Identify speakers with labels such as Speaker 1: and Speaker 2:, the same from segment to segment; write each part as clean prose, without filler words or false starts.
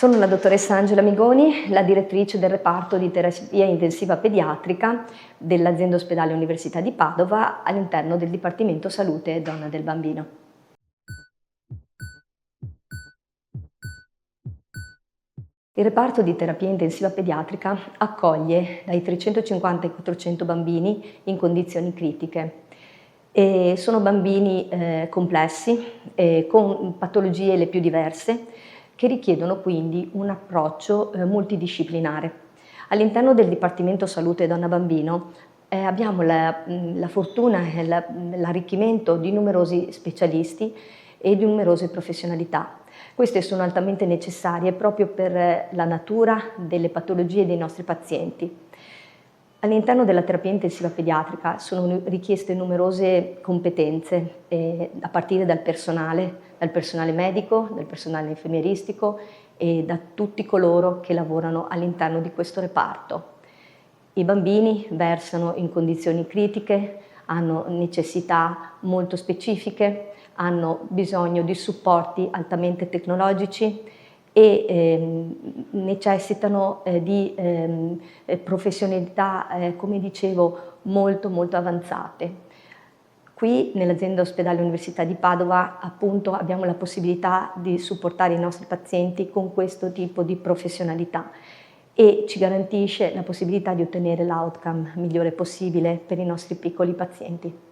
Speaker 1: Sono la dottoressa Angela Migoni, la direttrice del reparto di terapia intensiva pediatrica dell'Azienda Ospedale Università di Padova all'interno del Dipartimento Salute e Donna del Bambino. Il reparto di terapia intensiva pediatrica accoglie dai 350 ai 400 bambini in condizioni critiche. E sono bambini complessi, con patologie le più diverse, che richiedono quindi un approccio multidisciplinare. All'interno del Dipartimento Salute Donna Bambino abbiamo la fortuna e l'arricchimento di numerosi specialisti e di numerose professionalità. Queste sono altamente necessarie proprio per la natura delle patologie dei nostri pazienti. All'interno della terapia intensiva pediatrica sono richieste numerose competenze, a partire dal personale medico, dal personale infermieristico e da tutti coloro che lavorano all'interno di questo reparto. I bambini versano in condizioni critiche, hanno necessità molto specifiche, hanno bisogno di supporti altamente tecnologici e necessitano di professionalità, come dicevo, molto avanzate. Qui nell'Azienda Ospedale Università di Padova appunto abbiamo la possibilità di supportare i nostri pazienti con questo tipo di professionalità e ci garantisce la possibilità di ottenere l'outcome migliore possibile per i nostri piccoli pazienti.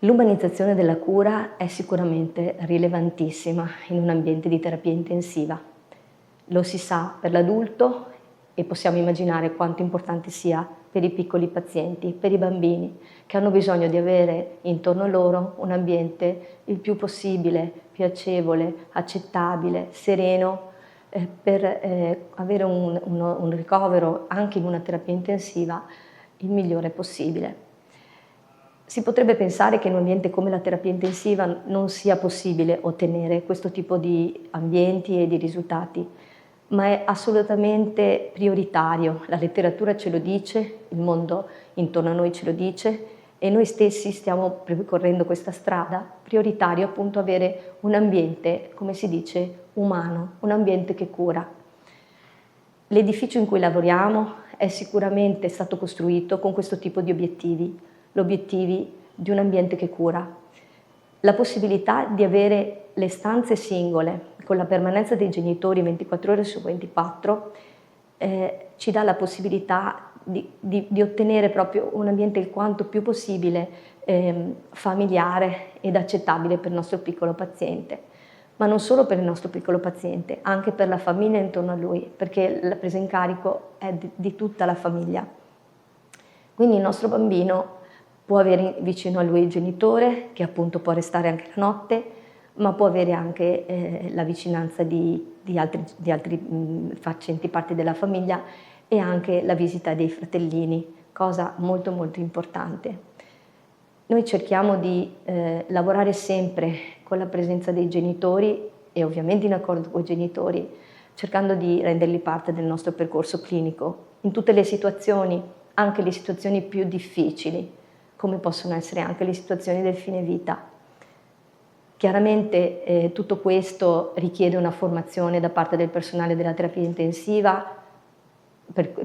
Speaker 1: L'umanizzazione della cura è sicuramente rilevantissima in un ambiente di terapia intensiva. Lo si sa per l'adulto e possiamo immaginare quanto importante sia per i piccoli pazienti, per i bambini, che hanno bisogno di avere intorno a loro un ambiente il più possibile piacevole, accettabile, sereno, per avere un ricovero anche in una terapia intensiva il migliore possibile. Si potrebbe pensare che in un ambiente come la terapia intensiva non sia possibile ottenere questo tipo di ambienti e di risultati, ma è assolutamente prioritario. La letteratura ce lo dice, il mondo intorno a noi ce lo dice e noi stessi stiamo percorrendo questa strada. Prioritario appunto avere un ambiente, come si dice, umano, un ambiente che cura. L'edificio in cui lavoriamo è sicuramente stato costruito con questo tipo di obiettivi, gli obiettivi di un ambiente che cura. La possibilità di avere le stanze singole con la permanenza dei genitori 24 ore su 24 ci dà la possibilità di ottenere proprio un ambiente il quanto più possibile familiare ed accettabile per il nostro piccolo paziente. Ma non solo per il nostro piccolo paziente, anche per la famiglia intorno a lui, perché la presa in carico è di tutta la famiglia. Quindi il nostro bambino può avere vicino a lui il genitore, che appunto può restare anche la notte, ma può avere anche la vicinanza di altri facenti parte della famiglia e anche la visita dei fratellini, cosa molto importante. Noi cerchiamo di lavorare sempre con la presenza dei genitori e ovviamente in accordo con i genitori, cercando di renderli parte del nostro percorso clinico, in tutte le situazioni, anche le situazioni più difficili, come possono essere anche le situazioni del fine vita. Chiaramente tutto questo richiede una formazione da parte del personale della terapia intensiva,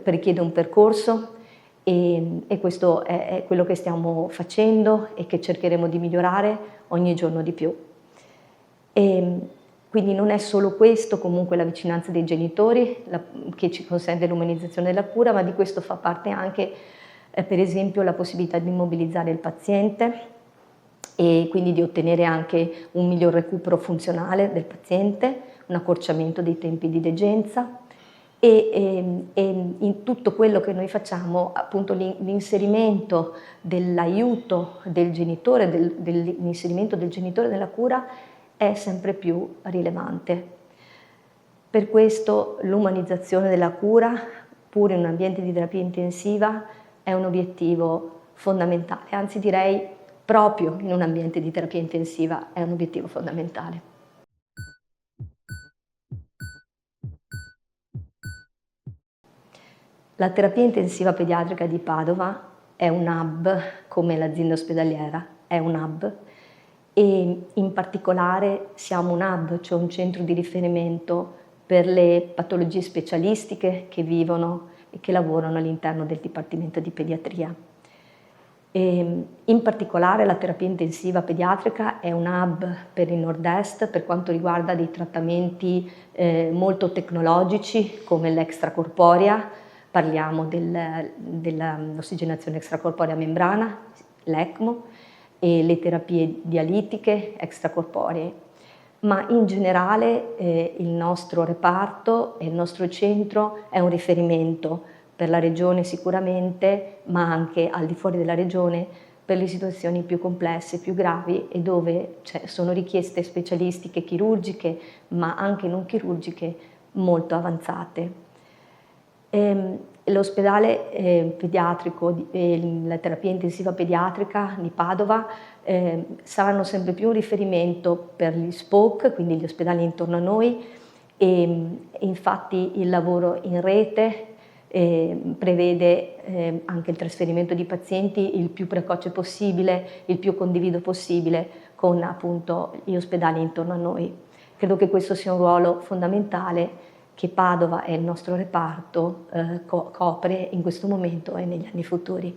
Speaker 1: richiede un percorso e questo è quello che stiamo facendo e che cercheremo di migliorare ogni giorno di più. Quindi non è solo questo, comunque la vicinanza dei genitori che ci consente l'umanizzazione della cura, ma di questo fa parte anche per esempio la possibilità di mobilizzare il paziente e quindi di ottenere anche un miglior recupero funzionale del paziente, un accorciamento dei tempi di degenza e in tutto quello che noi facciamo appunto l'inserimento dell'aiuto del genitore, l'inserimento del genitore nella cura è sempre più rilevante. Per questo l'umanizzazione della cura, pure in un ambiente di terapia intensiva, è un obiettivo fondamentale, anzi direi proprio in un ambiente di terapia intensiva è un obiettivo fondamentale. La terapia intensiva pediatrica di Padova è un hub, come l'azienda ospedaliera, è un hub e in particolare siamo un hub, cioè un centro di riferimento per le patologie specialistiche che vivono e che lavorano all'interno del Dipartimento di Pediatria. In particolare la terapia intensiva pediatrica è un hub per il Nord-Est per quanto riguarda dei trattamenti molto tecnologici come l'extracorporea, parliamo dell'ossigenazione extracorporea membrana, l'ECMO, e le terapie dialitiche extracorporee. Ma in generale il nostro reparto e il nostro centro è un riferimento per la regione sicuramente, ma anche al di fuori della regione per le situazioni più complesse, più gravi e dove sono richieste specialistiche chirurgiche, ma anche non chirurgiche molto avanzate. L'ospedale pediatrico e la terapia intensiva pediatrica di Padova saranno sempre più un riferimento per gli SPOC, quindi gli ospedali intorno a noi, e infatti il lavoro in rete prevede anche il trasferimento di pazienti il più precoce possibile, il più condiviso possibile con appunto gli ospedali intorno a noi. Credo che questo sia un ruolo fondamentale che Padova e il nostro reparto copre in questo momento e negli anni futuri.